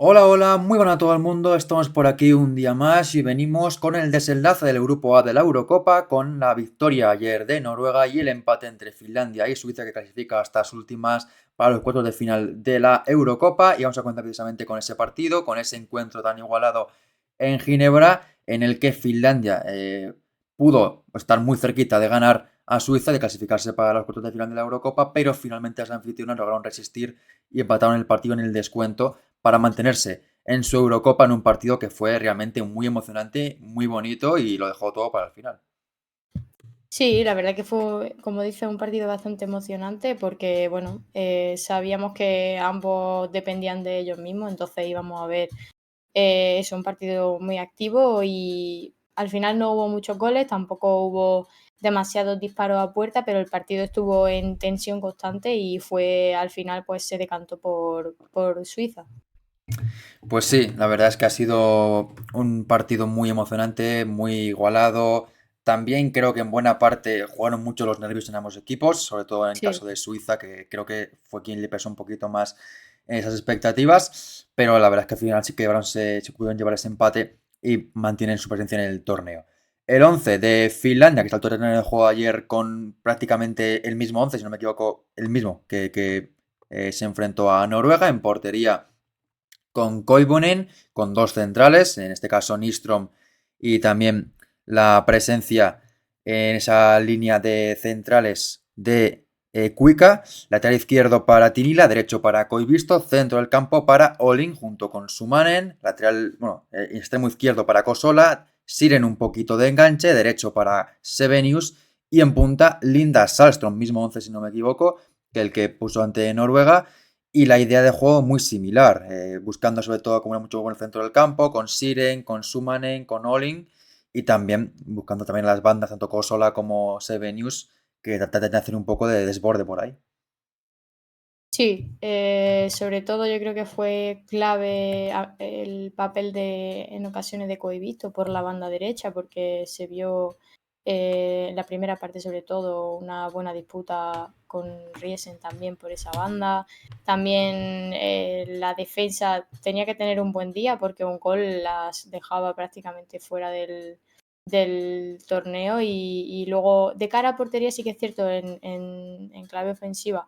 Hola, hola, muy buenas a todo el mundo. Estamos por aquí un día más y venimos con el desenlace del grupo A de la Eurocopa, con la victoria ayer de Noruega y el empate entre Finlandia y Suiza que clasifica hasta las últimas para los cuartos de final de la Eurocopa. Y vamos a contar precisamente con ese partido, con ese encuentro tan igualado en Ginebra, en el que Finlandia pudo estar muy cerquita de ganar a Suiza, de clasificarse para los cuartos de final de la Eurocopa, pero finalmente las anfitrionas lograron resistir y empataron el partido en el descuento para mantenerse en su Eurocopa en un partido que fue realmente muy emocionante, muy bonito y lo dejó todo para el final. Sí, la verdad que fue, como dices, un partido bastante emocionante porque, bueno, sabíamos que ambos dependían de ellos mismos, entonces íbamos a ver eso, un partido muy activo y al final no hubo muchos goles, tampoco hubo demasiados disparos a puerta, pero el partido estuvo en tensión constante y fue al final pues se decantó por Suiza. Pues sí, la verdad es que ha sido un partido muy emocionante, muy igualado. También creo que en buena parte jugaron mucho los nervios en ambos equipos, sobre todo en Sí. caso de Suiza, que creo que fue quien le pesó un poquito más esas expectativas. Pero la verdad es que al final sí que se pudieron llevar ese empate y mantienen su presencia en el torneo. El 11 de Finlandia, que saltó el terreno de juego ayer con prácticamente el mismo 11, si no me equivoco, el mismo que se enfrentó a Noruega en portería con Koivunen, con dos centrales, en este caso Nistrom, y también la presencia en esa línea de centrales de Kuika, lateral izquierdo para Tinila, derecho para Koivisto, centro del campo para Olin junto con Sumanen, lateral, bueno, extremo izquierdo para Kosola, Siren un poquito de enganche, derecho para Sevenius y en punta Linda Salstrom, mismo 11 si no me equivoco, que el que puso ante Noruega, y la idea de juego muy similar, buscando sobre todo como mucho con el centro del campo, con Siren, con Sumanen, con Olin y también buscando también las bandas, tanto Kosola como Sevenius, que tratan de hacer un poco de desborde por ahí. Sí, sobre todo yo creo que fue clave el papel en ocasiones de Coivisto por la banda derecha, porque se vio en la primera parte sobre todo una buena disputa con Riesen también por esa banda. También la defensa tenía que tener un buen día porque un gol las dejaba prácticamente fuera del torneo y luego de cara a portería sí que es cierto en clave ofensiva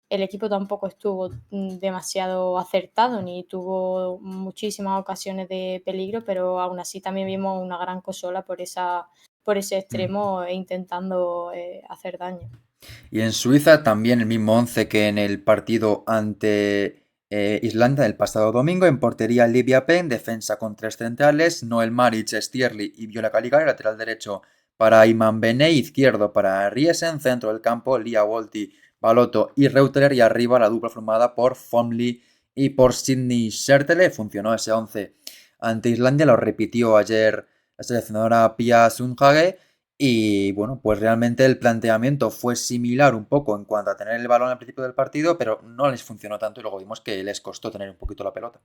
el equipo tampoco estuvo demasiado acertado ni tuvo muchísimas ocasiones de peligro, pero aún así también vimos una gran consola por ese Mm. extremo intentando hacer daño. Y en Suiza también el mismo 11 que en el partido ante Islandia del pasado domingo. En portería Livia Penn, defensa con tres centrales, Noel Maric, Stierli y Viola Caligari, lateral derecho para Iman Beney, izquierdo para Riesen, centro del campo Lia Wolti, Balotto y Reuteler y arriba la dupla formada por Fomley y por Sidney Schertele. Funcionó ese 11 ante Islandia, lo repitió ayer la seleccionadora Pia Sundhage y bueno, pues realmente el planteamiento fue similar un poco en cuanto a tener el balón al principio del partido, pero no les funcionó tanto y luego vimos que les costó tener un poquito la pelota.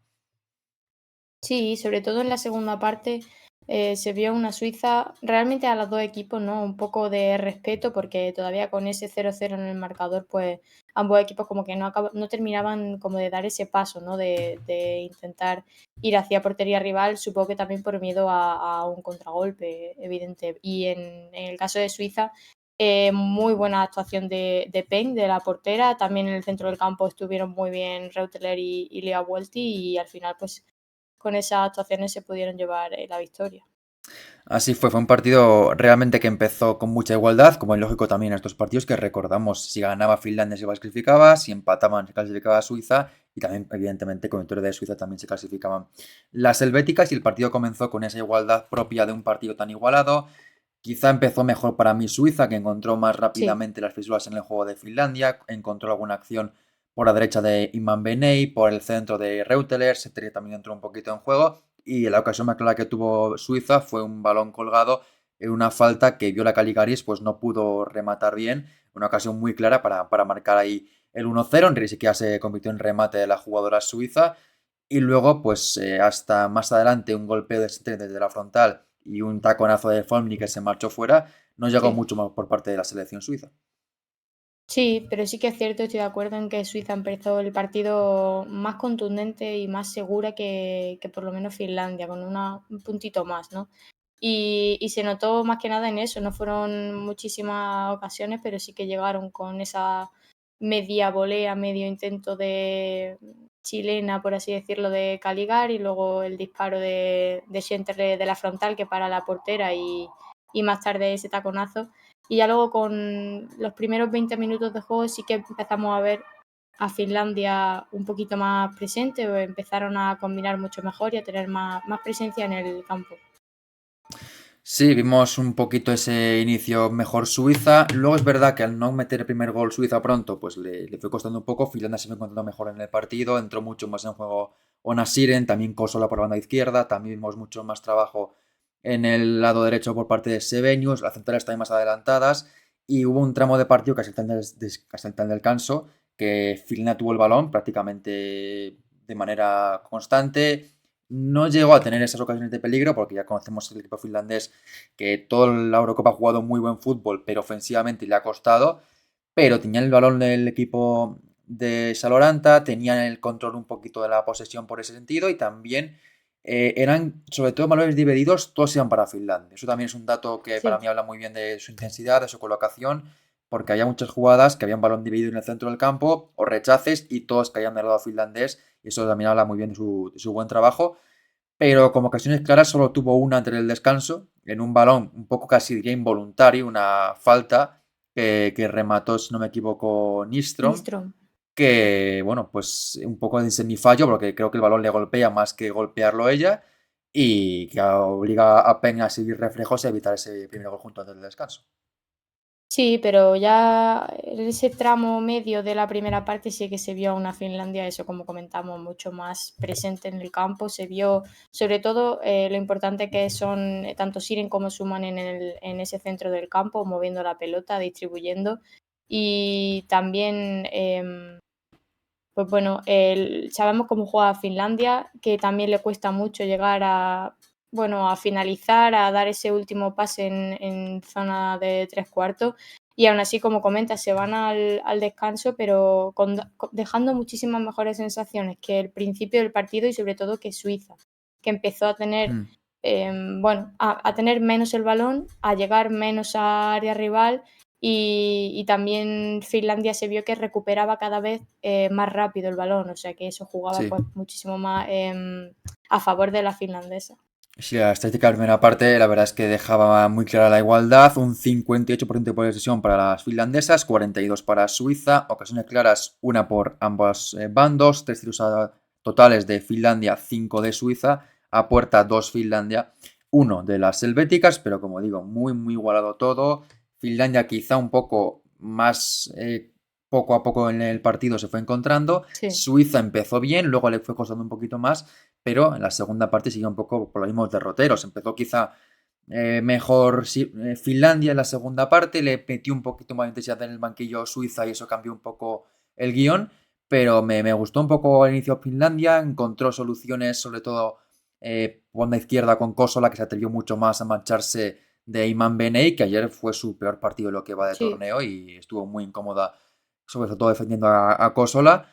Sí, sobre todo en la segunda parte se vio una Suiza realmente a los dos equipos, ¿no? Un poco de respeto porque todavía con ese 0-0 en el marcador, pues ambos equipos como que no terminaban como de dar ese paso, ¿no? De intentar ir hacia portería rival, supongo que también por miedo a un contragolpe evidente. Y en el caso de Suiza, muy buena actuación de Peng, de la portera, también en el centro del campo estuvieron muy bien Reuteler y Lea Welti y al final pues con esas actuaciones se pudieron llevar la victoria. Así fue un partido realmente que empezó con mucha igualdad, como es lógico también en estos partidos que recordamos, si ganaba Finlandia se clasificaba, si empataban se clasificaba Suiza y también evidentemente con victoria de Suiza también se clasificaban las helvéticas y el partido comenzó con esa igualdad propia de un partido tan igualado. Quizá empezó mejor para mí Suiza, que encontró más Sí, rápidamente las fisuras en el juego de Finlandia, encontró alguna acción por la derecha de Iman Beney, por el centro de Reuteler, Seteri también entró un poquito en juego, y la ocasión más clara que tuvo Suiza fue un balón colgado en una falta que Viola Caligaris pues no pudo rematar bien, una ocasión muy clara para marcar ahí el 1-0, ni siquiera se convirtió en remate de la jugadora suiza, y luego pues hasta más adelante un golpeo de Seteri desde la frontal y un taconazo de Formny que se marchó fuera, no llegó sí. mucho más por parte de la selección suiza. Sí, pero sí que es cierto, estoy de acuerdo en que Suiza empezó el partido más contundente y más segura que por lo menos Finlandia, con un puntito más, ¿no? Y se notó más que nada en eso, no fueron muchísimas ocasiones, pero sí que llegaron con esa media volea, medio intento de chilena, por así decirlo, de Caligar y luego el disparo de Schenterle de la frontal que para la portera y más tarde ese taconazo. Y ya luego con los primeros 20 minutos de juego sí que empezamos a ver a Finlandia un poquito más presente, o empezaron a combinar mucho mejor y a tener más presencia en el campo. Sí, vimos un poquito ese inicio mejor Suiza. Luego es verdad que al no meter el primer gol Suiza pronto, pues le fue costando un poco. Finlandia se fue encontrando mejor en el partido, entró mucho más en juego Onasiren, también Kosola por la banda izquierda, también vimos mucho más trabajo en el lado derecho por parte de Sebenius, las centrales también más adelantadas, y hubo un tramo de partido casi hasta el descanso, que Finlandia tuvo el balón prácticamente de manera constante. No llegó a tener esas ocasiones de peligro porque ya conocemos el equipo finlandés que toda la Eurocopa ha jugado muy buen fútbol, pero ofensivamente le ha costado. Pero tenían el balón del equipo de Saloranta, tenían el control un poquito de la posesión por ese sentido y también eran, sobre todo balones divididos, todos iban para Finlandia. Eso también es un dato que para Sí. mí habla muy bien de su intensidad, de su colocación, porque había muchas jugadas que habían balón dividido en el centro del campo o rechaces y todos caían del lado finlandés y eso también habla muy bien de su buen trabajo, pero como ocasiones claras solo tuvo una entre el descanso, en un balón un poco casi diría involuntario, una falta que remató, si no me equivoco, Nistrom, Lindström. que bueno, pues un poco de semifallo, porque creo que el balón le golpea más que golpearlo ella, y que obliga a Peña a seguir reflejos y a evitar ese primer gol junto antes del descanso. Sí, pero ya en ese tramo medio de la primera parte sí que se vio a una Finlandia, eso como comentamos, mucho más presente en el campo. Se vio sobre todo lo importante que son tanto Siren como Suman en ese centro del campo, moviendo la pelota, distribuyendo. Y también, pues bueno, sabemos cómo juega Finlandia, que también le cuesta mucho llegar a, bueno, a finalizar, a dar ese último pase en zona de tres cuartos. Y aún así, como comentas, se van al descanso, pero dejando muchísimas mejores sensaciones que el principio del partido y sobre todo que Suiza, que empezó a tener, Mm. bueno, a tener menos el balón, a llegar menos a área rival y también Finlandia se vio que recuperaba cada vez más rápido el balón, o sea que eso jugaba Sí. pues muchísimo más a favor de la finlandesa. Sí, la estadística de la primera parte, la verdad es que dejaba muy clara la igualdad, un 58% de posesión para las finlandesas, 42% para Suiza, ocasiones claras, una por ambos bandos, tres tiros totales de Finlandia, 5 de Suiza, a puerta 2 Finlandia, uno de las helvéticas, pero como digo, muy muy igualado todo. Finlandia quizá un poco más poco a poco en el partido se fue encontrando, Sí, Suiza empezó bien, luego le fue costando un poquito más, pero en la segunda parte siguió un poco por los mismos derroteros. Empezó quizá mejor Finlandia en la segunda parte, le metió un poquito más de intensidad en el banquillo Suiza y eso cambió un poco el guión, pero me gustó un poco el inicio Finlandia, encontró soluciones sobre todo banda izquierda con Kosola que se atrevió mucho más a mancharse de Iman Beney, que ayer fue su peor partido en lo que va de sí. torneo y estuvo muy incómoda, sobre todo defendiendo a Kosola.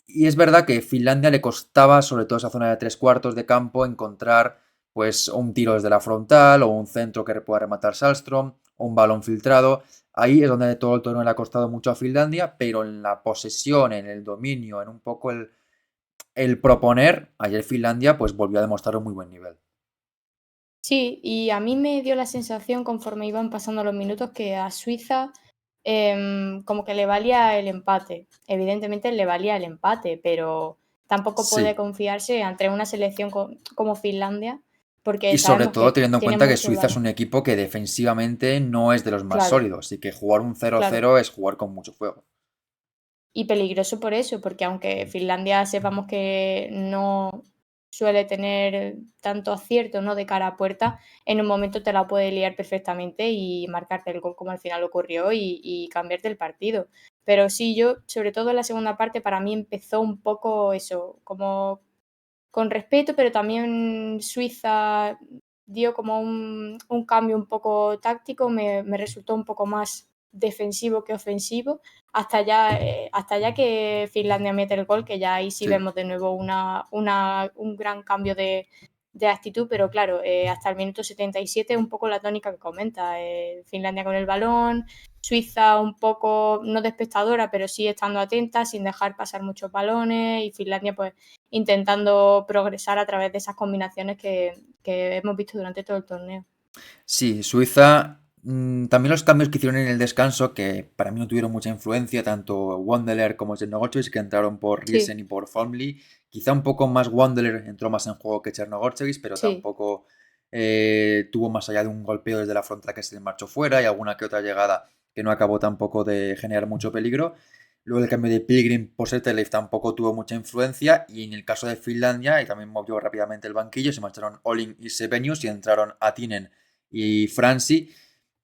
Y es verdad que Finlandia le costaba, sobre todo esa zona de tres cuartos de campo, encontrar pues un tiro desde la frontal o un centro que pueda rematar Salstrom o un balón filtrado. Ahí es donde todo el torneo le ha costado mucho a Finlandia, pero en la posesión, en el dominio, en un poco el proponer, ayer Finlandia pues volvió a demostrar un muy buen nivel. Sí, y a mí me dio la sensación conforme iban pasando los minutos que a Suiza como que le valía el empate. Evidentemente le valía el empate, pero tampoco puede Sí, confiarse ante una selección como Finlandia, porque y sobre sabemos todo que teniendo en tiene cuenta que mucho el Suiza es balón. un equipo que defensivamente no es de los más Claro, sólidos, así que jugar un claro. 0-0 es jugar con mucho fuego. Y peligroso por eso, porque aunque Finlandia sepamos que no suele tener tanto acierto, ¿no?, de cara a puerta, en un momento te la puede liar perfectamente y marcarte el gol como al final ocurrió y cambiarte el partido. Pero sí, yo, sobre todo en la segunda parte, para mí empezó un poco eso, como con respeto, pero también Suiza dio como un cambio un poco táctico, me resultó un poco más defensivo que ofensivo, hasta ya que Finlandia mete el gol, que ya ahí sí Sí. vemos de nuevo un gran cambio de actitud, pero claro, hasta el minuto 77 un poco la tónica que comenta, Finlandia con el balón, Suiza un poco, no de espectadora, pero sí estando atenta, sin dejar pasar muchos balones, y Finlandia pues intentando progresar a través de esas combinaciones que hemos visto durante todo el torneo. Sí, Suiza, también los cambios que hicieron en el descanso, que para mí no tuvieron mucha influencia, tanto Wandeler como Chernogochevich, que entraron por Sí, Riesen y por Formli. Quizá un poco más Wandeler entró más en juego que Chernogochevich, pero sí, tampoco tuvo más allá de un golpeo desde la frontera que se le marchó fuera y alguna que otra llegada que no acabó tampoco de generar mucho peligro. Luego el cambio de Pilgrim por Seteleif tampoco tuvo mucha influencia y en el caso de Finlandia, y también movió rápidamente el banquillo, se marcharon Olin y Sebenius y entraron Atinen y Franci.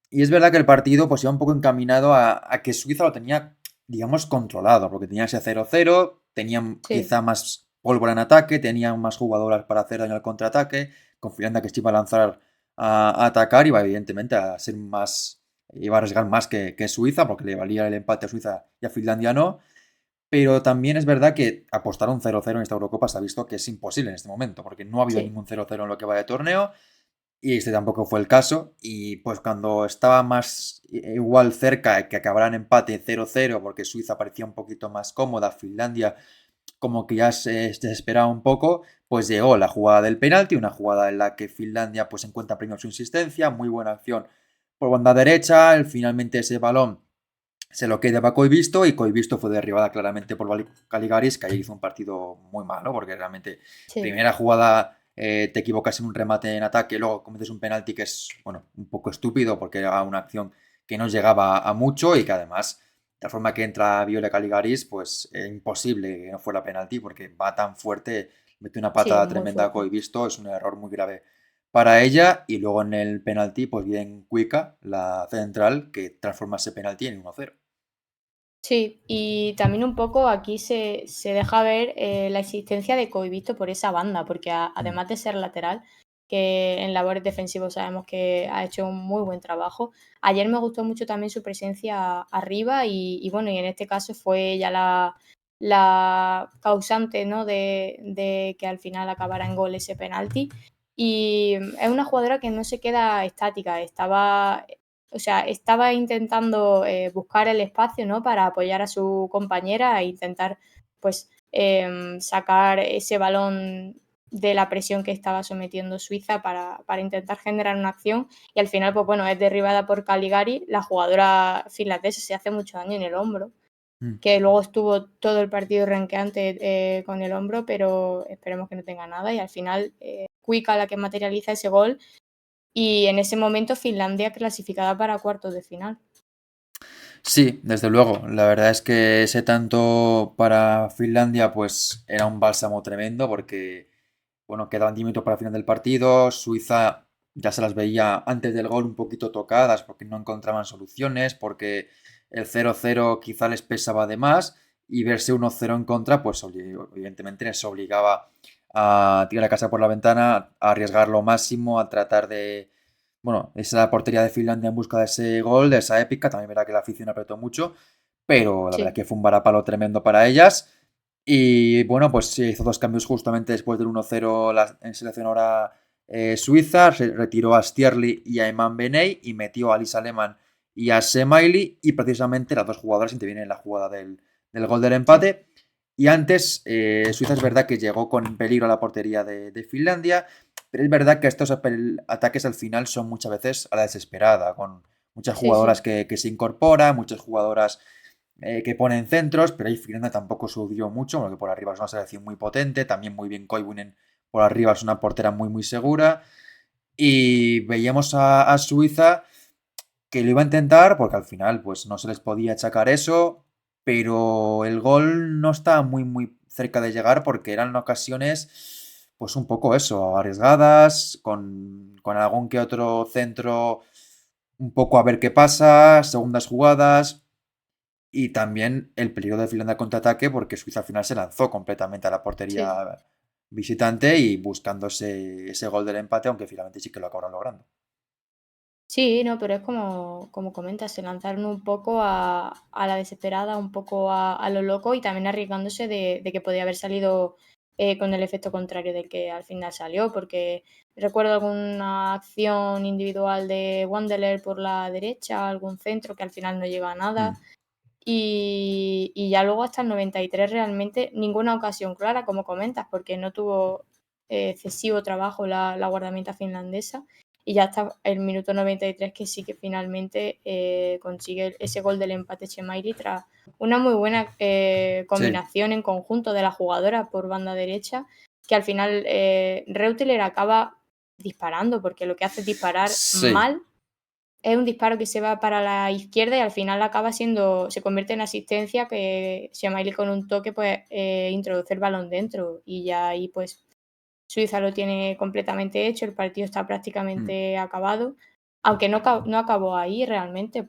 Y es verdad que el partido pues iba un poco encaminado a que Suiza lo tenía, digamos, controlado, porque tenía ese 0-0, tenían sí, quizá más pólvora en ataque, tenían más jugadoras para hacer daño al contraataque, confiando que se iba a lanzar a atacar, iba evidentemente a ser más, iba a arriesgar más que Suiza, porque le valía el empate a Suiza y a Finlandia no. Pero también es verdad que apostar un 0-0 en esta Eurocopa se ha visto que es imposible en este momento, porque no ha habido sí, ningún 0-0 en lo que va de torneo. Y este tampoco fue el caso. Y pues cuando estaba más igual cerca de que acabara en empate 0-0, porque Suiza parecía un poquito más cómoda, Finlandia como que ya se desesperaba un poco, pues llegó la jugada del penalti, una jugada en la que Finlandia pues encuentra primero su insistencia, muy buena acción por banda derecha, finalmente ese balón se lo queda para Koivisto y Koivisto fue derribada claramente por Caligaris, que ahí hizo un partido muy malo, porque realmente sí, primera jugada te equivocas en un remate en ataque, luego cometes un penalti que es, bueno, un poco estúpido porque era una acción que no llegaba a mucho y que además, de la forma que entra Viola Caligaris, pues es imposible que no fuera penalti porque va tan fuerte, mete una sí, patada muy tremenda a fuerte. Koivisto, es un error muy grave para ella y luego en el penalti, pues bien Cuica, la central, que transforma ese penalti en 1-0. Sí, y también un poco aquí se deja ver la existencia de Koivisto por esa banda, porque Mm. además de ser lateral, que en labores defensivas sabemos que ha hecho un muy buen trabajo, ayer me gustó mucho también su presencia arriba y bueno, y en este caso fue ella la causante, ¿no? de que al final acabara en gol ese penalti. Y es una jugadora que no se queda estática, estaba intentando buscar el espacio, ¿no? Para apoyar a su compañera e intentar, pues, sacar ese balón de la presión que estaba sometiendo Suiza para intentar generar una acción. Y al final, pues bueno, es derribada por Caligari, la jugadora finlandesa se hace mucho daño en el hombro, Mm. que luego estuvo todo el partido renqueante con el hombro, pero esperemos que no tenga nada. Y al final, Kuika la que materializa ese gol y en ese momento Finlandia clasificada para cuartos de final. Sí, desde luego. La verdad es que ese tanto para Finlandia pues era un bálsamo tremendo porque, bueno, quedaban 10 minutos para el final del partido. Suiza ya se las veía antes del gol un poquito tocadas porque no encontraban soluciones, porque el 0-0 quizá les pesaba de más y verse 1-0 en contra pues evidentemente les obligaba a tirar la casa por la ventana, a arriesgar lo máximo, a tratar de bueno, esa es la portería de Finlandia en busca de ese gol, de esa épica. También verá que la afición apretó mucho, pero la verdad Sí, que fue un varapalo tremendo para ellas. Y bueno, pues se hizo dos cambios justamente después del 1-0 en seleccionadora Suiza. Se retiró a Stierli y a Eman Beney y metió a Lisa Lehmann y a Semaili. Y precisamente las dos jugadoras intervienen en la jugada del gol del sí, empate. Y antes, Suiza es verdad que llegó con peligro a la portería de Finlandia, pero es verdad que estos ataques al final son muchas veces a la desesperada, con muchas sí, jugadoras sí, que se incorporan, muchas jugadoras que ponen centros, pero ahí Finlandia tampoco subió mucho, porque por arriba es una selección muy potente, también muy bien Koivunen por arriba es una portera muy muy segura. Y veíamos a Suiza que lo iba a intentar, porque al final pues no se les podía achacar eso, pero el gol no estaba muy muy cerca de llegar porque eran ocasiones pues un poco eso, arriesgadas, con algún que otro centro, un poco a ver qué pasa, segundas jugadas y también el peligro de Finlandia contraataque porque Suiza al final se lanzó completamente a la sí. portería visitante y buscándose ese gol del empate, aunque finalmente sí que lo acabaron logrando. Sí, no, pero es como comentas, se lanzaron un poco a la desesperada, un poco a lo loco y también arriesgándose de que podía haber salido con el efecto contrario del que al final salió, porque recuerdo alguna acción individual de Wanderers por la derecha, algún centro que al final no llega a nada. Mm, Y ya luego hasta el 93 realmente ninguna ocasión clara, como comentas, porque no tuvo excesivo trabajo la guardameta finlandesa. Y ya hasta el minuto 93 que sí que finalmente consigue ese gol del empate Chemaili tras una muy buena sí, combinación en conjunto de la jugadora por banda derecha, que al final Reuteler acaba disparando, porque lo que hace es disparar sí. mal, es un disparo que se va para la izquierda y al final acaba siendo, se convierte en asistencia que Shamaili con un toque pues introduce el balón dentro y ya ahí pues Suiza lo tiene completamente hecho, el partido está Mm, prácticamente acabado, aunque no acabó ahí realmente, sí.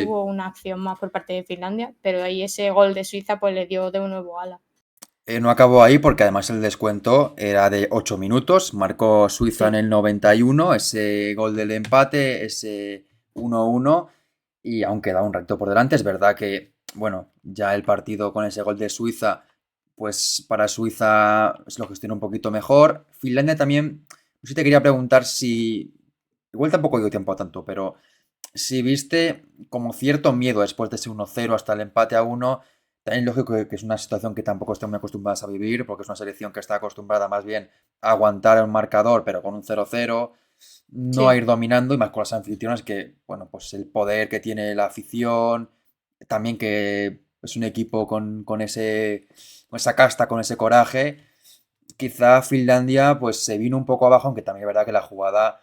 hubo una acción más por parte de Finlandia, pero ahí ese gol de Suiza pues le dio de nuevo ala. No acabó ahí porque además el descuento era de 8 minutos. Marcó Suiza en Sí, el 91, ese gol del empate, ese 1-1. Y aún queda un reto por delante, es verdad que, bueno, ya el partido con ese gol de Suiza, pues para Suiza se lo gestiona un poquito mejor. Finlandia también, no sé si te quería preguntar si, igual tampoco dio tiempo a tanto, pero si viste como cierto miedo después de ese 1-0 hasta el empate a 1, también lógico que es una situación que tampoco están muy acostumbradas a vivir, porque es una selección que está acostumbrada más bien a aguantar el marcador, pero con un 0-0, no a sí, ir dominando, y más con las anfitrionas que, bueno, pues el poder que tiene la afición, también que es un equipo con esa casta, con ese coraje. Quizá Finlandia pues se vino un poco abajo, aunque también es verdad que la jugada,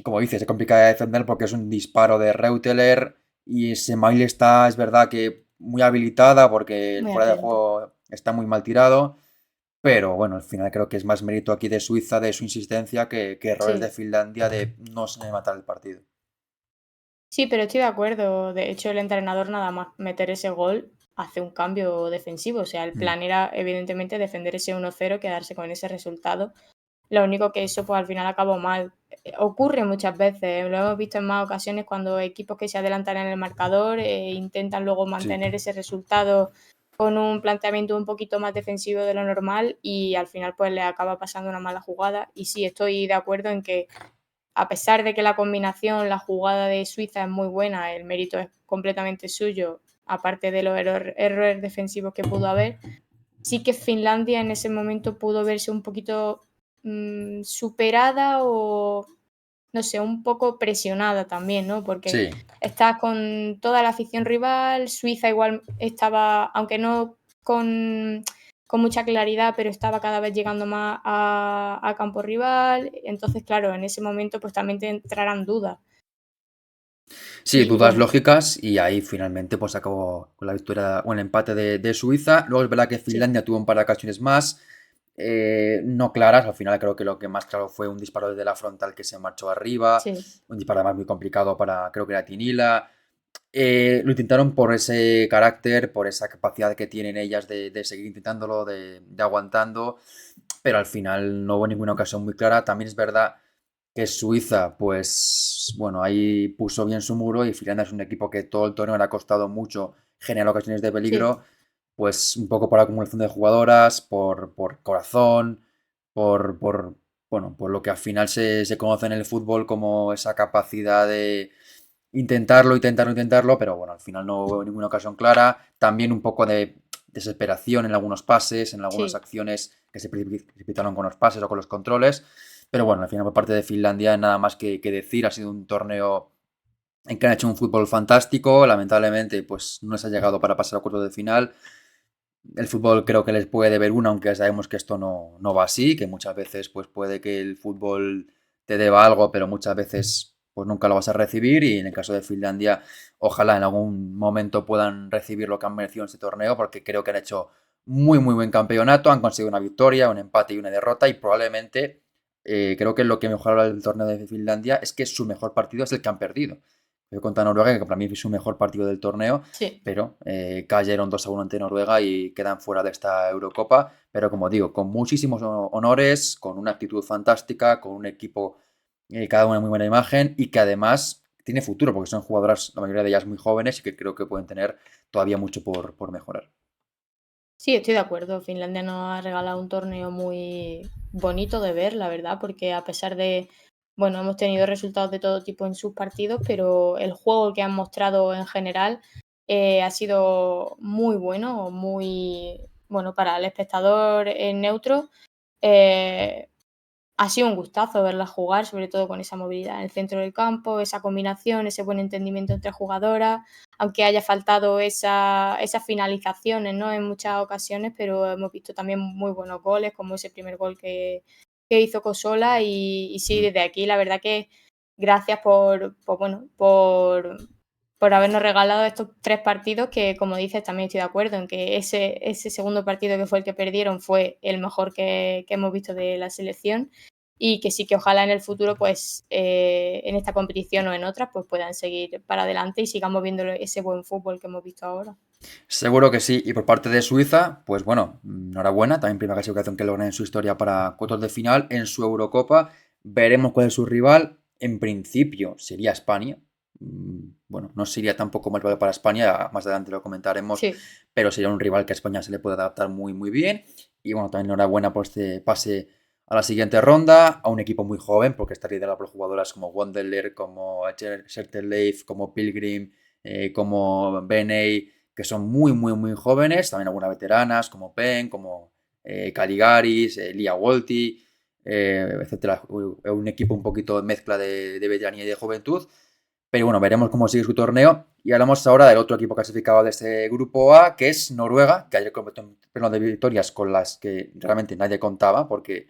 como dices, es complicada de defender porque es un disparo de Reuteler y ese Maile está, es verdad que muy habilitada porque el muy fuera de atenta. juego está muy mal tirado, pero bueno, al final creo que es más mérito aquí de Suiza, de su insistencia, que errores de Sí. Finlandia de no se matar el partido. Sí, pero estoy de acuerdo. De hecho, el entrenador nada más meter ese gol hace un cambio defensivo. O sea, el Mm, plan era evidentemente defender ese 1-0, quedarse con ese resultado. Lo único que eso pues al final acabó mal. Ocurre muchas veces, lo hemos visto en más ocasiones cuando equipos que se adelantan en el marcador intentan luego sí, mantener ese resultado con un planteamiento un poquito más defensivo de lo normal y al final pues le acaba pasando una mala jugada. Y sí, estoy de acuerdo en que a pesar de que la combinación, la jugada de Suiza es muy buena, el mérito es completamente suyo, aparte de los errores defensivos que pudo haber, sí que Finlandia en ese momento pudo verse un poquito superada o, no sé, un poco presionada también, ¿no? Porque sí. estás con toda la afición rival, Suiza igual estaba, aunque no con mucha claridad, pero estaba cada vez llegando más a campo rival. Entonces, claro, en ese momento pues también te entrarán dudas. Sí, Y dudas bueno, lógicas y ahí finalmente pues acabó con la victoria o el empate de Suiza. Luego es verdad que sí, Finlandia tuvo un par de ocasiones más, no claras. Al final creo que lo que más claro fue un disparo desde la frontal que se marchó arriba, sí, un disparo además muy complicado para, creo que era Tinila. Lo intentaron por ese carácter, por esa capacidad que tienen ellas de seguir intentándolo, de aguantando, pero al final no hubo ninguna ocasión muy clara. También es verdad que Suiza, pues bueno, ahí puso bien su muro y Finlandia es un equipo que todo el torneo le ha costado mucho generar ocasiones de sí, peligro, pues un poco por acumulación de jugadoras, por corazón, por, bueno, por lo que al final se conoce en el fútbol como esa capacidad de intentarlo, intentarlo, intentarlo, pero bueno, al final no hubo ninguna ocasión clara. También un poco de desesperación en algunos pases, en algunas sí. acciones que se precipitaron con los pases o con los controles. Pero bueno, al final por parte de Finlandia nada más que decir. Ha sido un torneo en que han hecho un fútbol fantástico. Lamentablemente, pues no se ha llegado para pasar a cuartos de final. El fútbol creo que les puede deber una, aunque sabemos que esto no va así, que muchas veces pues puede que el fútbol te deba algo, pero muchas veces pues nunca lo vas a recibir y en el caso de Finlandia ojalá en algún momento puedan recibir lo que han merecido en este torneo porque creo que han hecho muy buen campeonato, han conseguido una victoria, un empate y una derrota y probablemente creo que lo que mejor habla del torneo de Finlandia es que su mejor partido es el que han perdido. Yo contra Noruega, que para mí es su mejor partido del torneo, Sí, pero cayeron 2-1 ante Noruega y quedan fuera de esta Eurocopa. Pero como digo, con muchísimos honores, con una actitud fantástica, con un equipo cada una muy buena imagen y que además tiene futuro, porque son jugadoras, la mayoría de ellas muy jóvenes y que creo que pueden tener todavía mucho por mejorar. Sí, estoy de acuerdo. Finlandia nos ha regalado un torneo muy bonito de ver, la verdad, porque a pesar de, bueno, hemos tenido resultados de todo tipo en sus partidos, pero el juego que han mostrado en general ha sido muy bueno, muy bueno para el espectador neutro. eh, Ha sido un gustazo verlas jugar, sobre todo con esa movilidad en el centro del campo, esa combinación, ese buen entendimiento entre jugadoras, aunque haya faltado esas finalizaciones, ¿no? En muchas ocasiones, pero hemos visto también muy buenos goles, como ese primer gol que hizo Cosola. Y sí, Mm. desde aquí, la verdad que gracias bueno, por habernos regalado estos 3 partidos que, como dices, también estoy de acuerdo en que ese segundo partido que fue el que perdieron fue el mejor que hemos visto de la selección y que sí que ojalá en el futuro, pues, en esta competición o en otras, pues puedan seguir para adelante y sigamos viendo ese buen fútbol que hemos visto ahora. Seguro que sí. Y por parte de Suiza, pues bueno, enhorabuena. También primera clasificación que logran en su historia para cuartos de final en su Eurocopa. Veremos cuál es su rival. En principio sería España. Bueno, no sería tampoco mal para España, más adelante lo comentaremos, Sí, pero sería un rival que a España se le puede adaptar muy, muy bien. Y bueno, también enhorabuena por este pase a la siguiente ronda, a un equipo muy joven, porque está liderado por jugadoras como Wanderler, como Leif, como Pilgrim, como Beney, que son muy, muy, muy jóvenes, también algunas veteranas como Penn, como Caligaris, Lia Wolti, etcétera. Un equipo un poquito de mezcla de veteranía y de juventud. Pero bueno, veremos cómo sigue su torneo. Y hablamos ahora del otro equipo clasificado de este grupo A, que es Noruega, que ayer completó un pleno de victorias con las que realmente nadie contaba, porque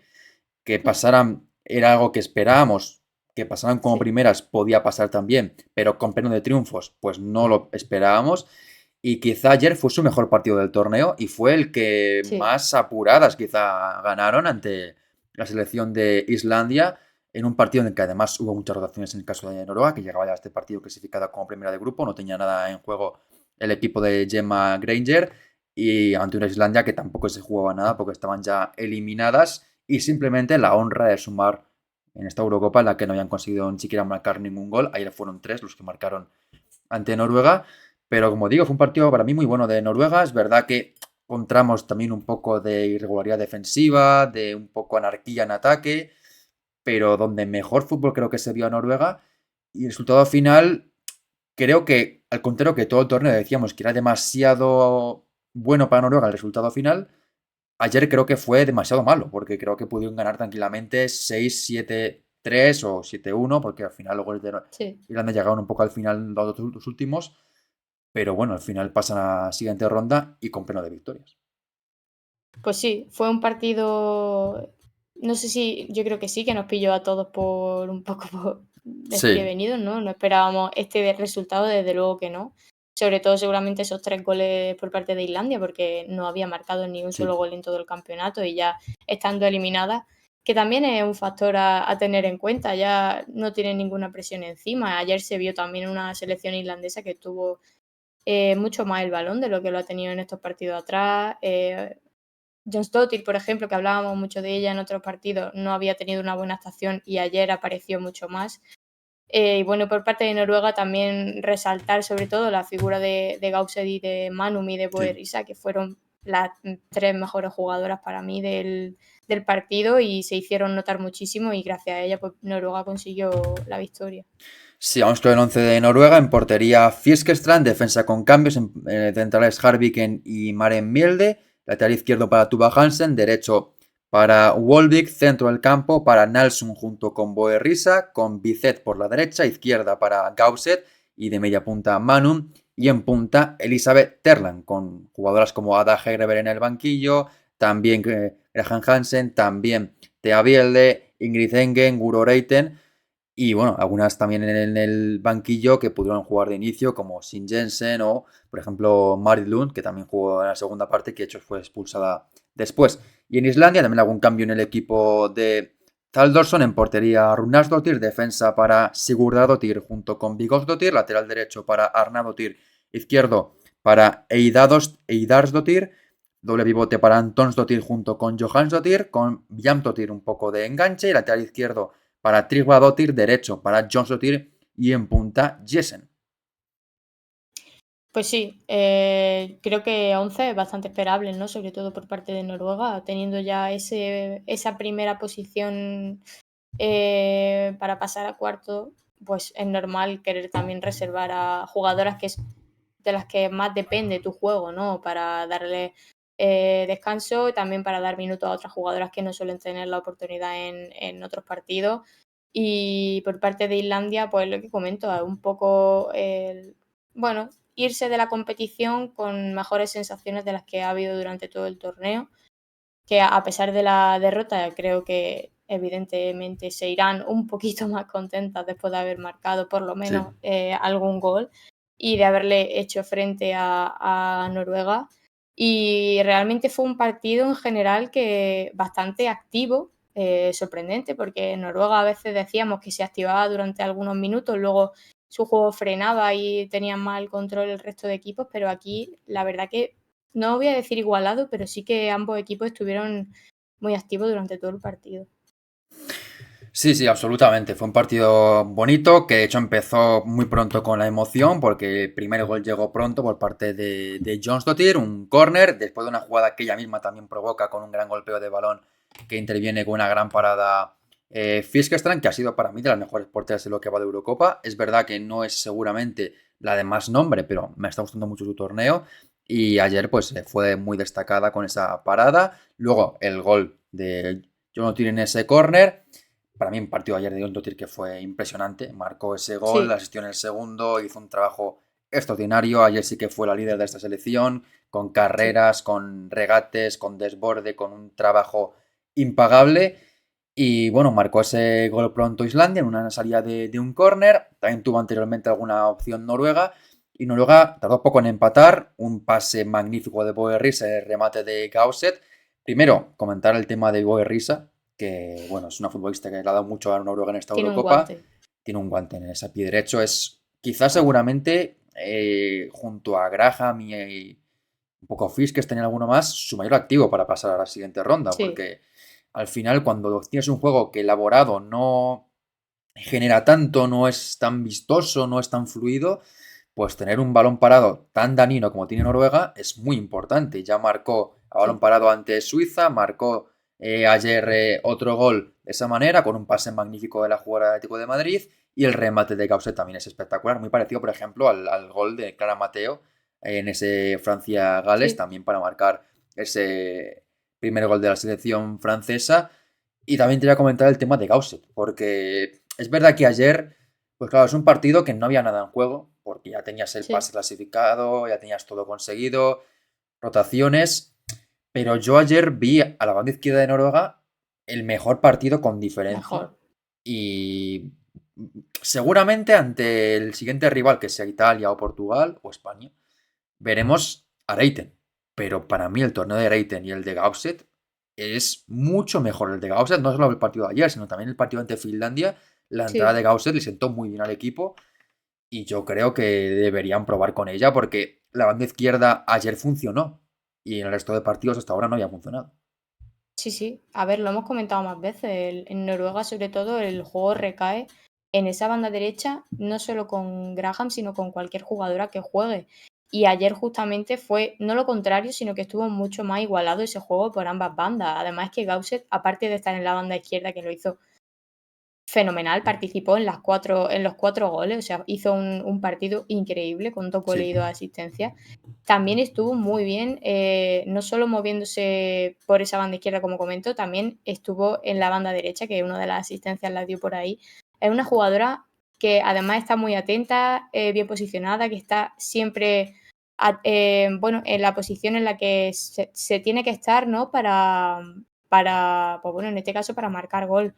que pasaran era algo que esperábamos, que pasaran como sí, primeras podía pasar también, pero con pleno de triunfos, pues no lo esperábamos. Y quizá ayer fue su mejor partido del torneo y fue el que sí. más apuradas quizá ganaron ante la selección de Islandia en un partido en el que además hubo muchas rotaciones en el caso de Noruega, que llegaba ya a este partido clasificada como primera de grupo, no tenía nada en juego el equipo de Gemma Granger y ante una Islandia que tampoco se jugaba nada porque estaban ya eliminadas y simplemente la honra de sumar en esta Eurocopa en la que no habían conseguido ni siquiera marcar ningún gol. Ayer fueron 3 los que marcaron ante Noruega. Pero como digo, fue un partido para mí muy bueno de Noruega. Es verdad que encontramos también un poco de irregularidad defensiva, de un poco anarquía en ataque, pero donde mejor fútbol creo que se vio a Noruega. Y el resultado final, creo que, al contrario que todo el torneo decíamos que era demasiado bueno para Noruega el resultado final, ayer creo que fue demasiado malo, porque creo que pudieron ganar tranquilamente 6-7-3 o 7-1, porque al final los goles de Sí. Irlanda llegaron un poco al final, los últimos, pero bueno, al final pasan a la siguiente ronda y con pleno de victorias. Pues sí, fue un partido, no sé si, yo creo que sí, que nos pilló a todos por un poco Sí, desprevenidos, ¿no? No esperábamos resultado, desde luego que no. Sobre todo seguramente esos 3 goles por parte de Islandia, porque no había marcado ni un solo sí. gol en todo el campeonato y ya estando eliminada, que también es un factor a tener en cuenta, ya no tienen ninguna presión encima. Ayer se vio también una selección irlandesa que tuvo mucho más el balón de lo que lo ha tenido en estos partidos atrás. Jonsdóttir, por ejemplo, que hablábamos mucho de ella en otros partidos, no había tenido una buena actuación y ayer apareció mucho más. Y bueno, por parte de Noruega también resaltar sobre todo la figura de Gaused y de Manum y de Sí. Boerisa, que fueron las 3 mejores jugadoras para mí del partido y se hicieron notar muchísimo y gracias a ella pues Noruega consiguió la victoria. Sí, vamos con el 11 de Noruega. En portería Fiskestrand, defensa con cambios. En centrales Harviken y Maren Mielde. Lateral izquierdo para Tuba Hansen. Derecho para Wolvik. Centro del campo para Nalsson junto con Boe Risa. Con Bizet por la derecha. Izquierda para Gausset. Y de media punta Manum. Y en punta Elisabeth Terland. Con jugadoras como Ada Hegerberg en el banquillo. También Graham Hansen. También Thea Bielde. Ingrid Engen. Guro Reiten. Y bueno, algunas también en el banquillo que pudieron jugar de inicio, como Sin Jensen o, por ejemplo, Marit Lund, que también jugó en la segunda parte, que de hecho fue expulsada después. Y en Islandia también algún cambio en el equipo de Thaldorsson, en portería Runarsdottir, defensa para Sigurdardottir junto con Vigosdottir, lateral derecho para Arnadottir, izquierdo para Eidarsdottir, doble pivote para Antonsdottir junto con Johansdottir, con Bjarnadottir un poco de enganche, y lateral izquierdo para Tryggvadotir, derecho para Jónsdóttir y en punta Jessen. Pues sí, creo que 11 es bastante esperable, ¿no? Sobre todo por parte de Noruega, teniendo ya esa primera posición para pasar a cuarto, pues es normal querer también reservar a jugadoras que es de las que más depende tu juego, ¿no? Para darle descanso y también para dar minutos a otras jugadoras que no suelen tener la oportunidad en otros partidos. Y por parte de Islandia, pues lo que comento, es un poco, bueno, irse de la competición con mejores sensaciones de las que ha habido durante todo el torneo, que a pesar de la derrota creo que evidentemente se irán un poquito más contentas después de haber marcado por lo Sí. menos algún gol y de haberle hecho frente a Noruega. Y realmente fue un partido en general que bastante activo, sorprendente, porque Noruega a veces decíamos que se activaba durante algunos minutos, luego su juego frenaba y tenían más el control el resto de equipos, pero aquí la verdad que no voy a decir igualado, pero sí que ambos equipos estuvieron muy activos durante todo el partido. Sí, sí, absolutamente. Fue un partido bonito que de hecho empezó muy pronto con la emoción porque el primer gol llegó pronto por parte de Jónsdóttir, un córner, después de una jugada que ella misma también provoca con un gran golpeo de balón que interviene con una gran parada Fiskerstrand, que ha sido para mí de las mejores porteras de lo que va de Eurocopa. Es verdad que no es seguramente la de más nombre, pero me está gustando mucho su torneo y ayer pues fue muy destacada con esa parada. Luego el gol de Jónsdóttir en ese córner. Para mí, un partido ayer de John Dottir que fue impresionante. Marcó ese gol, Sí, asistió en el segundo, hizo un trabajo extraordinario. Ayer sí que fue la líder de esta selección, con sí, carreras, con regates, con desborde, con un trabajo impagable. Y bueno, marcó ese gol pronto Islandia en una salida de un córner. También tuvo anteriormente alguna opción Noruega. Y Noruega tardó poco en empatar. Un pase magnífico de Boe Risa, el remate de Gausset. Primero, comentar el tema de Boe Risa, que bueno, es una futbolista que le ha dado mucho a Noruega en esta tiene un Eurocopa. guante. Tiene un guante en ese pie derecho. Es quizás seguramente, junto a Graham y un poco Fiskes, tenía alguno más, su mayor activo para pasar a la siguiente ronda, Sí, porque al final cuando tienes un juego que elaborado no genera tanto, no es tan vistoso, no es tan fluido, pues tener un balón parado tan danino como tiene Noruega es muy importante. Ya marcó a balón sí. parado ante Suiza, marcó ayer otro gol de esa manera, con un pase magnífico de la jugadora de Atlético de Madrid, y el remate de Causet también es espectacular, muy parecido, por ejemplo, al gol de Clara Mateo en ese Francia-Gales, Sí, también para marcar ese primer gol de la selección francesa. Y también te voy a comentar el tema de Gausset, porque es verdad que ayer, pues claro, es un partido que no había nada en juego, porque ya tenías el sí, pase clasificado, ya tenías todo conseguido, rotaciones, pero yo ayer vi a la banda izquierda de Noruega el mejor partido con diferencia mejor. y seguramente ante el siguiente rival, que sea Italia o Portugal o España, veremos a Reiten. Pero para mí el torneo de Reiten y el de Gausset es mucho mejor. El de Gausset no solo el partido de ayer, sino también el partido ante Finlandia. La entrada Sí, de Gausset le sentó muy bien al equipo y yo creo que deberían probar con ella porque la banda izquierda ayer funcionó y en el resto de partidos hasta ahora no había funcionado. sí, sí. A ver, lo hemos comentado más veces. En Noruega, sobre todo, el juego recae en esa banda derecha, no solo con Graham, sino con cualquier jugadora que juegue. Y ayer justamente fue no lo contrario, sino que estuvo mucho más igualado ese juego por ambas bandas. Además que Gausset, aparte de estar en la banda izquierda, que lo hizo fenomenal, participó en los 4 goles, o sea, hizo un partido increíble con 2 goles Sí, y 2 asistencias. También estuvo muy bien, no solo moviéndose por esa banda izquierda, como comento, también estuvo en la banda derecha, que una de las asistencias la dio por ahí. Es una jugadora que además está muy atenta, bien posicionada, que está siempre bueno, en la posición en la que se tiene que estar, ¿no? Pues bueno, en este caso para marcar gol.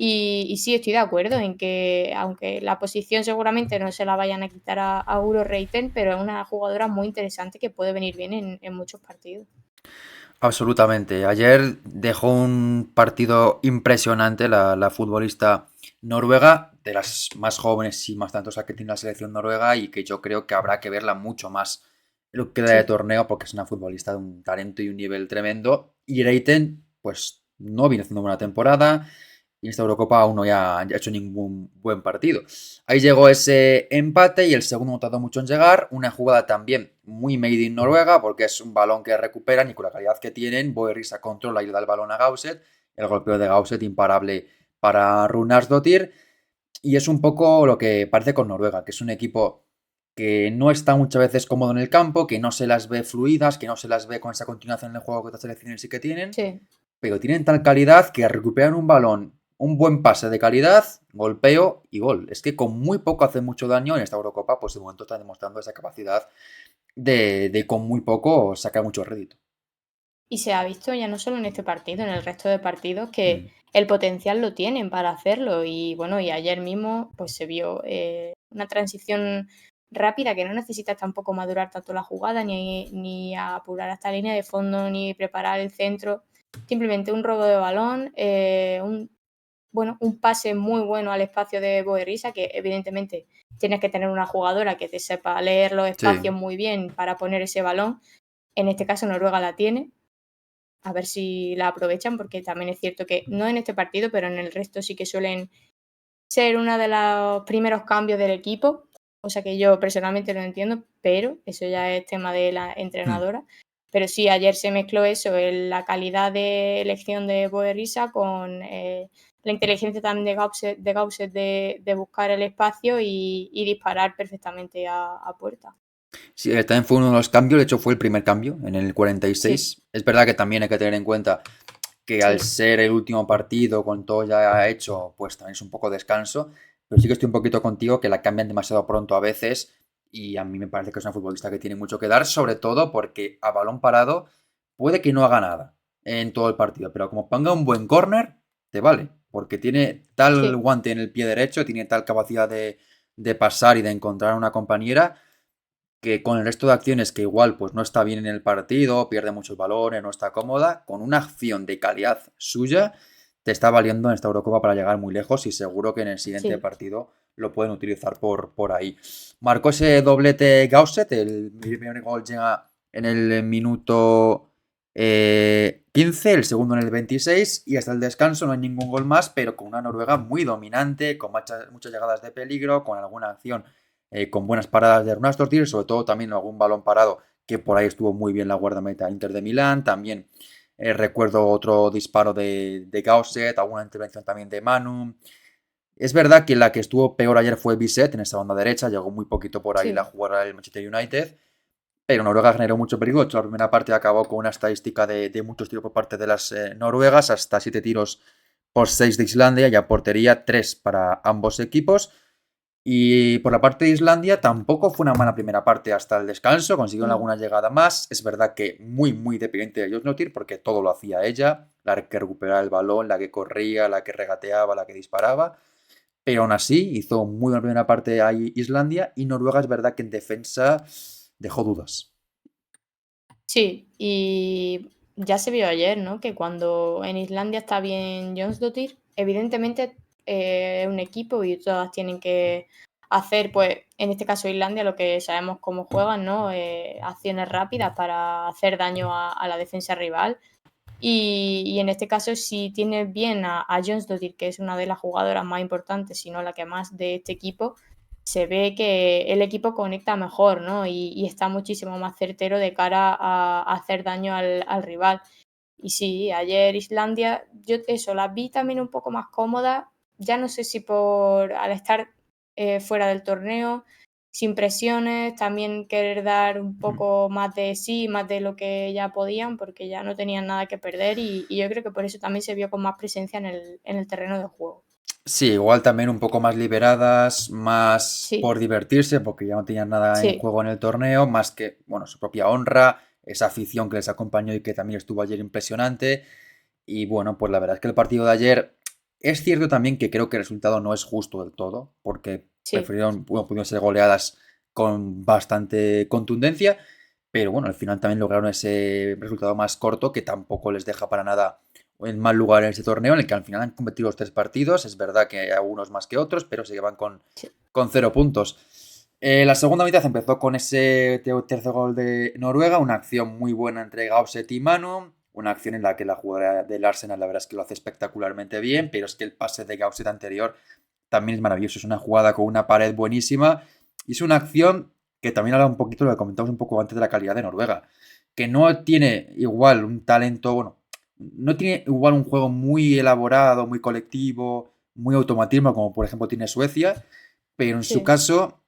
Y sí, estoy de acuerdo en que, aunque la posición seguramente no se la vayan a quitar a Uro Reiten, pero es una jugadora muy interesante que puede venir bien en muchos partidos. absolutamente. Ayer dejó un partido impresionante la futbolista noruega, de las más jóvenes y más talentosas que tiene la selección noruega y que yo creo que habrá que verla mucho más en lo que queda de Sí, torneo porque es una futbolista de un talento y un nivel tremendo. Y Reiten, pues no viene haciendo buena temporada. y en esta Eurocopa aún no ha hecho ningún buen partido. Ahí llegó ese empate y el segundo no tardó mucho en llegar. Una jugada también muy made in Noruega, porque es un balón que recuperan y con la calidad que tienen, Boerrisa controla y le da el balón a Gausset. El golpeo de Gausset imparable para Runarsdottir. Y es un poco lo que parece con Noruega, que es un equipo que no está muchas veces cómodo en el campo, que no se las ve fluidas, que no se las ve con esa continuación en el juego que otras selecciones sí que tienen, Sí. pero tienen tal calidad que recuperan un balón, un buen pase de calidad, golpeo y gol. Es que con muy poco hace mucho daño en esta Eurocopa, pues de momento están demostrando esa capacidad de con muy poco sacar mucho rédito. Y se ha visto ya no solo en este partido, en el resto de partidos, que Mm. el potencial lo tienen para hacerlo. Y bueno, y ayer mismo pues se vio una transición rápida que no necesitas tampoco madurar tanto la jugada, ni apurar hasta la línea de fondo, ni preparar el centro. Simplemente un robo de balón, un pase muy bueno al espacio de Boerrisa, que evidentemente tienes que tener una jugadora que te sepa leer los espacios Sí. muy bien para poner ese balón. En este caso Noruega la tiene, a ver si la aprovechan, porque también es cierto que no en este partido, pero en el resto sí que suelen ser uno de los primeros cambios del equipo, cosa que yo personalmente no entiendo, pero eso ya es tema de la Mm. entrenadora. Pero sí, ayer se mezcló eso, la calidad de elección de Boerrisa con la inteligencia también de Gausset de buscar el espacio y disparar perfectamente a puerta. Sí, también fue uno de los cambios, de hecho fue el primer cambio en el Sí, 46. Es verdad que también hay que tener en cuenta que al sí, ser el último partido con todo ya hecho, pues también es un poco descanso. Pero sí que estoy un poquito contigo que la cambian demasiado pronto a veces y a mí me parece que es una futbolista que tiene mucho que dar, sobre todo porque a balón parado puede que no haga nada en todo el partido, pero como ponga un buen córner, te vale, porque tiene tal sí, guante en el pie derecho, tiene tal capacidad de pasar y de encontrar a una compañera que con el resto de acciones que igual pues no está bien en el partido, pierde muchos balones, no está cómoda, con una acción de calidad suya te está valiendo en esta Eurocopa para llegar muy lejos y seguro que en el siguiente sí, partido lo pueden utilizar por ahí. Marcó ese doblete Gausset, el primer gol llega en el minuto 15, el segundo en el 26 y hasta el descanso no hay ningún gol más, pero con una Noruega muy dominante, con muchas llegadas de peligro, con alguna acción con buenas paradas de Runastortir, sobre todo también algún balón parado que por ahí estuvo muy bien la guardameta Inter de Milán, también recuerdo otro disparo de Gausset, alguna intervención también de Manu. Es verdad que la que estuvo peor ayer fue Bisset en esta banda derecha, llegó muy poquito por ahí la sí. jugada del Manchester United, pero Noruega generó mucho peligro. De hecho, la primera parte acabó con una estadística de muchos tiros por parte de las noruegas, hasta 7 tiros por 6 de Islandia y a portería 3 para ambos equipos. Y por la parte de Islandia tampoco fue una mala primera parte hasta el descanso, consiguieron No. alguna llegada más. Es verdad que muy dependiente de Josnotir porque todo lo hacía ella, la que recuperaba el balón, la que corría, la que regateaba, la que disparaba. Pero aún así hizo muy buena primera parte ahí Islandia y Noruega es verdad que en defensa dejó dudas. Sí, y ya se vio ayer, ¿no? Que cuando en Islandia está bien Jonsdottir, evidentemente es un equipo y todas tienen que hacer, pues, en este caso Islandia, lo que sabemos cómo juegan, ¿no? Acciones rápidas para hacer daño a la defensa rival. Y en este caso, si tienes bien a Jonsdottir, que es una de las jugadoras más importantes, si no la que más de este equipo, se ve que el equipo conecta mejor, ¿no? Y está muchísimo más certero de cara a hacer daño al rival. Y sí, ayer Islandia, yo eso, la vi también un poco más cómoda, ya no sé si por al estar fuera del torneo, sin presiones, también querer dar un poco más de sí, más de lo que ya podían, porque ya no tenían nada que perder y yo creo que por eso también se vio con más presencia en el terreno de juego. Sí, igual también un poco más liberadas, más por Sí, divertirse, porque ya no tenían nada en sí, juego en el torneo, más que, bueno, su propia honra, esa afición que les acompañó y que también estuvo ayer impresionante. Y bueno, pues la verdad es que el partido de ayer es cierto también que creo que el resultado no es justo del todo, porque sí. pudieron ser goleadas con bastante contundencia, pero bueno, al final también lograron ese resultado más corto que tampoco les deja para nada en mal lugar en este torneo, en el que al final han competido los 3 partidos. Es verdad que hay algunos más que otros, pero se llevan Sí. con 0 puntos. La segunda mitad empezó con ese tercer gol de Noruega, una acción muy buena entre Gausset y Manu, una acción en la que la jugadora del Arsenal la verdad es que lo hace espectacularmente bien, pero es que el pase de Gausset anterior también es maravilloso. Es una jugada con una pared buenísima y es una acción que también habla un poquito, lo que comentamos un poco antes de la calidad de Noruega, que no tiene igual un talento, bueno, no tiene igual un juego muy elaborado, muy colectivo, muy automatismo, como por ejemplo tiene Suecia, pero en su Sí. caso,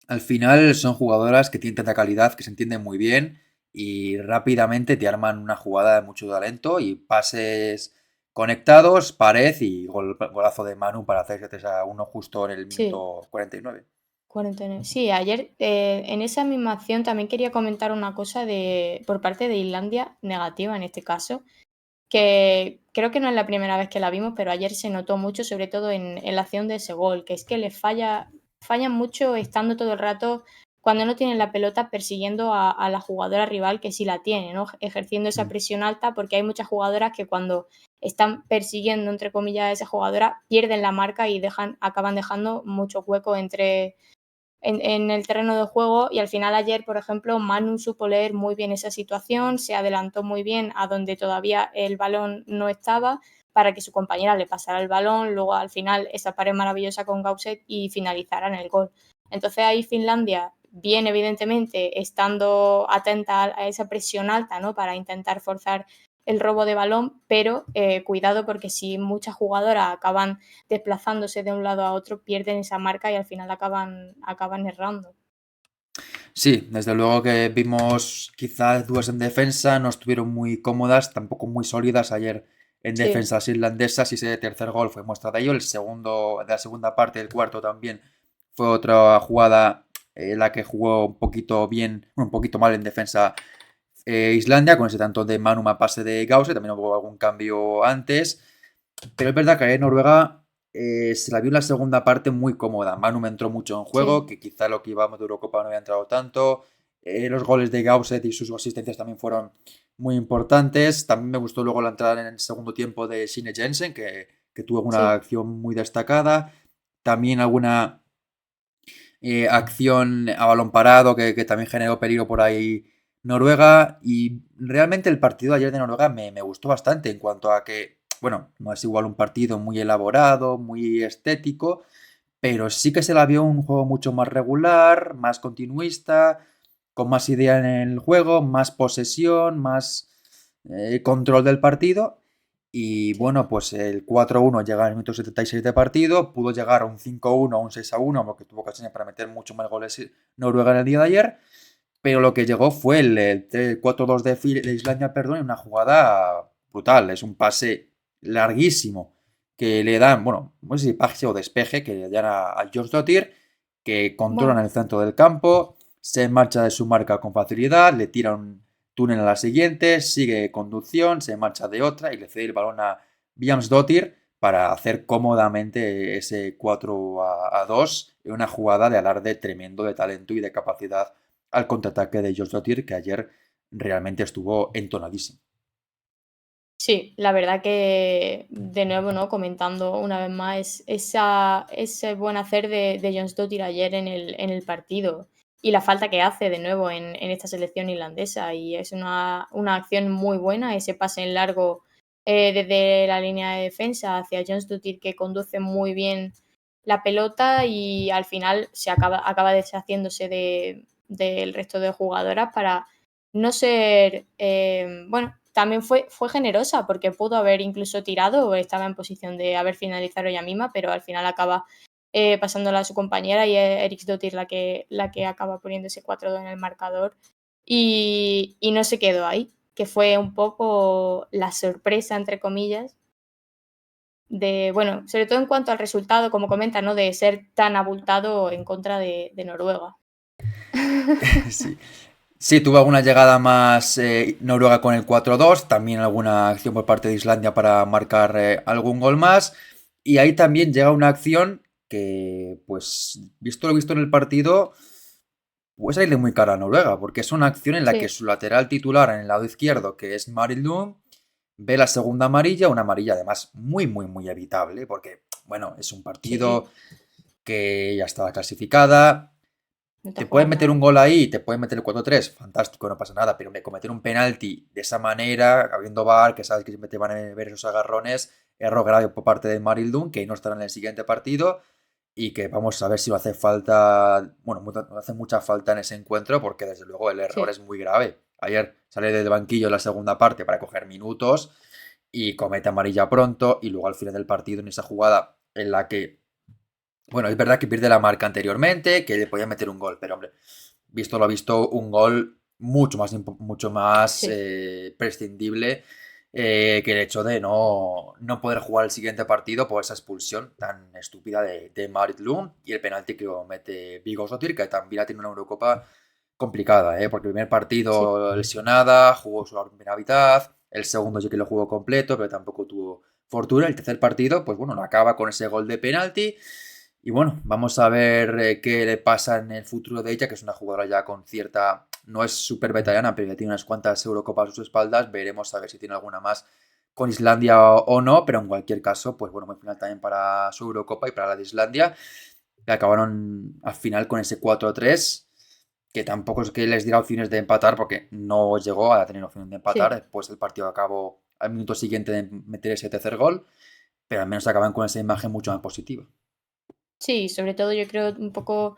al final son jugadoras que tienen tanta calidad, que se entienden muy bien y rápidamente te arman una jugada de mucho talento y pases conectados, pared y golazo de Manu para hacer 3-1 justo en el Sí. minuto 49. 49. Sí, ayer, en esa misma acción también quería comentar una cosa por parte de Islandia, negativa en este caso, que creo que no es la primera vez que la vimos, pero ayer se notó mucho, sobre todo en la acción de ese gol, que es que fallan mucho estando todo el rato, cuando no tienen la pelota, persiguiendo a la jugadora rival que sí la tiene, ¿no? Ejerciendo esa Mm. presión alta, porque hay muchas jugadoras que cuando están persiguiendo, entre comillas, a esa jugadora, pierden la marca y acaban dejando mucho hueco en el terreno de juego. Y al final ayer, por ejemplo, Manu supo leer muy bien esa situación, se adelantó muy bien a donde todavía el balón no estaba para que su compañera le pasara el balón, luego al final esa pared maravillosa con Gausset y finalizaran el gol. Entonces ahí Finlandia, bien evidentemente, estando atenta a esa presión alta, ¿no? Para intentar forzar el robo de balón, pero cuidado porque si muchas jugadoras acaban desplazándose de un lado a otro, pierden esa marca y al final acaban errando. Sí, desde luego que vimos quizás dudas en defensa, no estuvieron muy cómodas, tampoco muy sólidas ayer en Sí, defensas irlandesas y ese tercer gol fue muestra de ello. El segundo, de la segunda parte del cuarto también fue otra jugada en la que jugó un poquito bien, un poquito mal en defensa Islandia, con ese tanto de Manuma pase de Gause, también hubo algún cambio antes. Pero es verdad que ayer Noruega se la vio en la segunda parte muy cómoda. Manu me entró mucho en juego, sí, que quizá lo que íbamos de Eurocopa no había entrado tanto. Los goles de Gausset y sus asistencias también fueron muy importantes. También me gustó luego la entrada en el segundo tiempo de Sine Jensen, que tuvo una sí, acción muy destacada. También alguna acción a balón parado que también generó peligro por ahí Noruega. Y realmente el partido de ayer de Noruega me gustó bastante en cuanto a que, bueno, no es igual un partido muy elaborado, muy estético, pero sí que se la vio un juego mucho más regular, más continuista, con más idea en el juego, más posesión, más control del partido. Y sí, bueno, pues el 4-1 llega al minuto 76 de partido, pudo llegar a un 5-1, a un 6-1, porque tuvo ocasiones para meter mucho más goles Noruega en el día de ayer, pero lo que llegó fue el 4-2 de Islandia, perdón, en una jugada brutal, es un pase larguísimo que le dan, bueno, no sé si pase o despeje, que le dan a Jonsdottir, que controlan bueno, el centro del campo, se marcha de su marca con facilidad, le tira un túnel a la siguiente, sigue conducción, se marcha de otra y le cede el balón a Jonsdottir para hacer cómodamente ese 4-2 en una jugada de alarde tremendo de talento y de capacidad al contraataque de Jonsdottir, que ayer realmente estuvo entonadísimo. sí, la verdad que de nuevo, ¿no? Comentando una vez más ese buen hacer de Jonsdottir ayer en el partido y la falta que hace de nuevo en esta selección irlandesa y es una acción muy buena, ese pase en largo desde la línea de defensa hacia Jonsdottir que conduce muy bien la pelota y al final acaba deshaciéndose del resto de jugadoras para no ser, bueno, también fue generosa porque pudo haber incluso tirado o estaba en posición de haber finalizado ella misma, pero al final acaba pasándola a su compañera y es Eriksdottir la que acaba poniendo ese 4-2 en el marcador y no se quedó ahí, que fue un poco la sorpresa, entre comillas, bueno, sobre todo en cuanto al resultado, como comenta, ¿no? De ser tan abultado en contra de Noruega. Sí. Sí, tuvo alguna llegada más Noruega con el 4-2, también alguna acción por parte de Islandia para marcar algún gol más. Y ahí también llega una acción que, pues, visto lo visto en el partido, pues a irle muy cara a Noruega, porque es una acción en la que Sí, su lateral titular en el lado izquierdo, que es Marin Lund, ve la segunda amarilla, una amarilla además muy, muy, muy evitable, porque, bueno, es un sí, partido que ya estaba clasificada, No te Te pueden juegas meter un nada. gol ahí, te pueden meter el 4-3, fantástico, no pasa nada, pero cometer un penalti de esa manera, habiendo VAR, que sabes que siempre te van a ver esos agarrones, error grave por parte de Marildun, que no estará en el siguiente partido y que vamos a ver si no hace falta, bueno, no hace mucha falta en ese encuentro porque desde luego el error Sí, es muy grave. Ayer sale del banquillo en la segunda parte para coger minutos y comete amarilla pronto y luego al final del partido en esa jugada en la que, bueno, es verdad que pierde la marca anteriormente, que le podía meter un gol, pero hombre, visto lo visto, un gol mucho más sí, prescindible que el hecho de no poder jugar el siguiente partido por esa expulsión tan estúpida de Marit Lund y el penalti que mete Viggo Sotir, que también ha tenido una Eurocopa complicada, porque el primer sí, partido lesionada, jugó su primera mitad, el segundo sí que lo jugó completo, pero tampoco tuvo fortuna. El tercer partido, pues bueno, lo acaba con ese gol de penalti. Y bueno, vamos a ver qué le pasa en el futuro de ella, que es una jugadora ya con cierta, no es súper veterana, pero ya tiene unas cuantas Eurocopas a sus espaldas. Veremos a ver si tiene alguna más con Islandia o no, pero en cualquier caso, pues bueno, muy final también para su Eurocopa y para la de Islandia, que acabaron al final con ese 4-3, que tampoco es que les diera opciones de empatar, porque no llegó a tener opciones de empatar. sí. Después el partido acabó al minuto siguiente de meter ese tercer gol, pero al menos acaban con esa imagen mucho más positiva. Sí, sobre todo yo creo un poco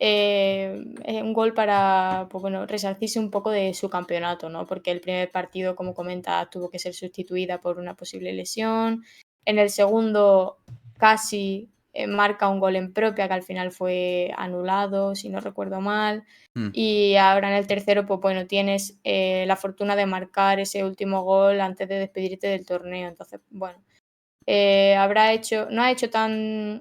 un gol para, pues bueno, resarcirse un poco de su campeonato, ¿no? Porque el primer partido, como comenta, tuvo que ser sustituida por una posible lesión. En el segundo casi marca un gol en propia que al final fue anulado, si no recuerdo mal. Mm, Y ahora en el tercero, pues bueno, tienes la fortuna de marcar ese último gol antes de despedirte del torneo. Entonces, bueno, no ha hecho tan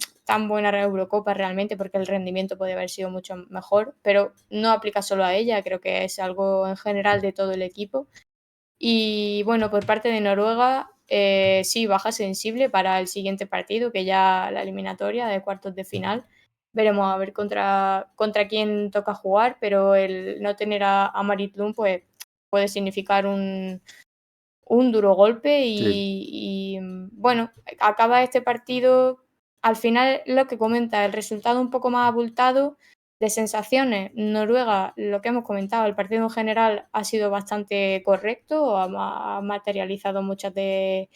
buena Eurocopa realmente, porque el rendimiento podía haber sido mucho mejor, pero no aplica solo a ella, creo que es algo en general de todo el equipo. Y bueno, por parte de Noruega, sí, baja sensible para el siguiente partido, que ya la eliminatoria de cuartos de final. Veremos a ver contra quién toca jugar, pero el no tener a Marit Lund, pues puede significar un duro golpe sí. bueno, acaba este partido, al final lo que comenta, el resultado un poco más abultado de sensaciones. Noruega, lo que hemos comentado, el partido en general ha sido bastante correcto, ha materializado muchas de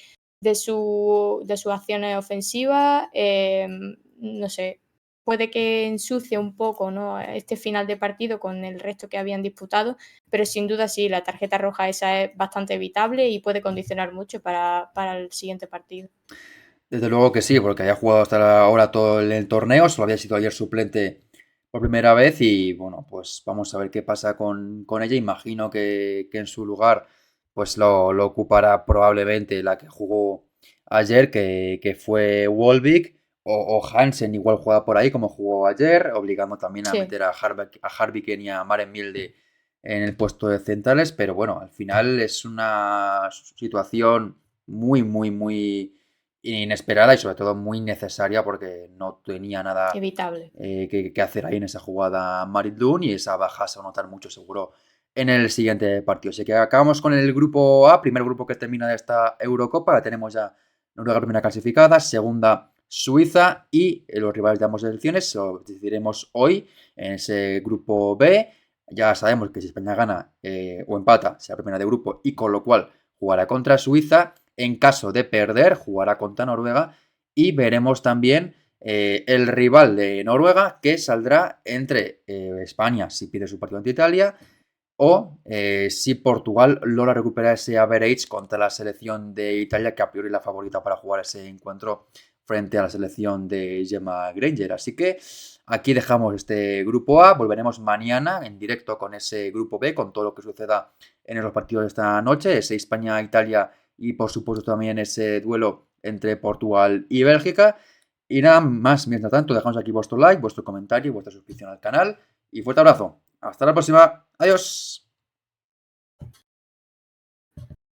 sus acciones ofensivas, no sé, puede que ensucie un poco, ¿no?, este final de partido con el resto que habían disputado, pero sin duda sí, la tarjeta roja esa es bastante evitable y puede condicionar mucho para el siguiente partido. Desde luego que sí, porque haya jugado hasta ahora todo el torneo, solo había sido ayer suplente por primera vez y bueno, pues vamos a ver qué pasa con ella. Imagino que en su lugar pues lo ocupará probablemente la que jugó ayer, que fue Wolvik o Hansen, igual juega por ahí como jugó ayer, obligando también a Sí, meter a Harviken y a Maren Milde en el puesto de centrales, pero bueno, al final es una situación muy inesperada y sobre todo muy necesaria porque no tenía nada evitable. que hacer ahí en esa jugada Marit Lund y esa baja se va a notar mucho seguro en el siguiente partido. Así que acabamos con el grupo A, primer grupo que termina de esta Eurocopa. La tenemos ya Noruega primera clasificada, segunda Suiza y los rivales de ambas selecciones lo decidiremos hoy en ese grupo B. Ya sabemos que si España gana o empata, será primera de grupo y con lo cual jugará contra Suiza. En caso de perder, jugará contra Noruega y veremos también el rival de Noruega que saldrá entre España si pide su partido ante Italia o si Portugal logra recuperar ese average contra la selección de Italia, que a priori es la favorita para jugar ese encuentro frente a la selección de Gemma Granger. Así que aquí dejamos este grupo A. Volveremos mañana en directo con ese grupo B, con todo lo que suceda en los partidos de esta noche, ese España-Italia y por supuesto también ese duelo entre Portugal y Bélgica. Y nada más, mientras tanto, dejamos aquí vuestro like, vuestro comentario, vuestra suscripción al canal y fuerte abrazo. Hasta la próxima. Adiós.